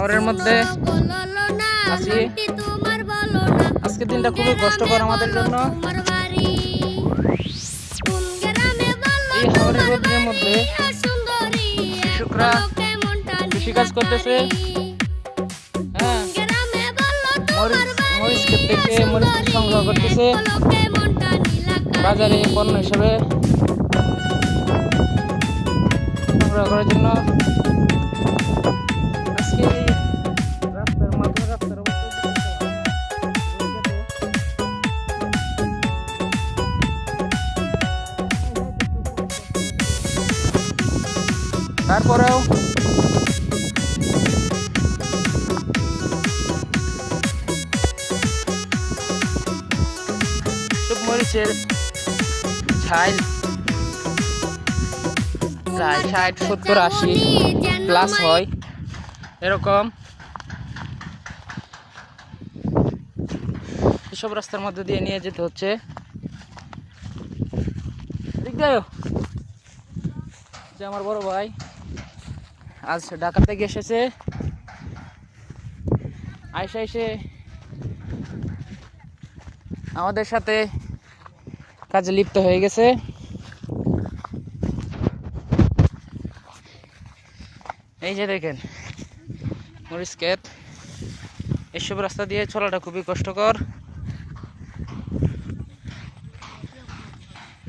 শহরের মধ্যে আছি। আজকের দিনটা খুবই কষ্টকর আমাদের জন্য। এই শহরের রোদের মধ্যে কৃষকরা কৃষিকাজ করতেছে। হ্যাঁ, মরিচ ক্ষেত থেকে মরিচ সংগ্রহ করতেছে বাজারে পণ্য হিসেবে সংগ্রহ করার জন্য। আজকে রাস্তার মাঝে রাস্তার তারপরেও সব মরিচের ঝাল প্রায় 60-70-80 প্লাস হয় এরকম। এসব রাস্তার মধ্যে দিয়ে নিয়ে যেতে হচ্ছে। যে আমার বড় ভাই আজ ঢাকা থেকে এসেছে, এসে আমাদের সাথে কাজে লিপ্ত হয়ে গেছে। এই যে দেখেন মরিচ ক্ষেত, এসব রাস্তা দিয়ে চলাটা খুবই কষ্টকর।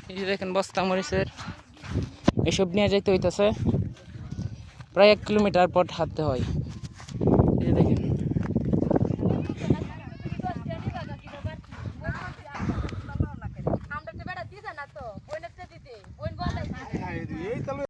এই যে দেখেন বস্তা মরিচের, এসব নিয়ে যাইতে হইতেছে। প্রায় 1 কিলোমিটার পথ হাঁটতে হয়। এই যে দেখেন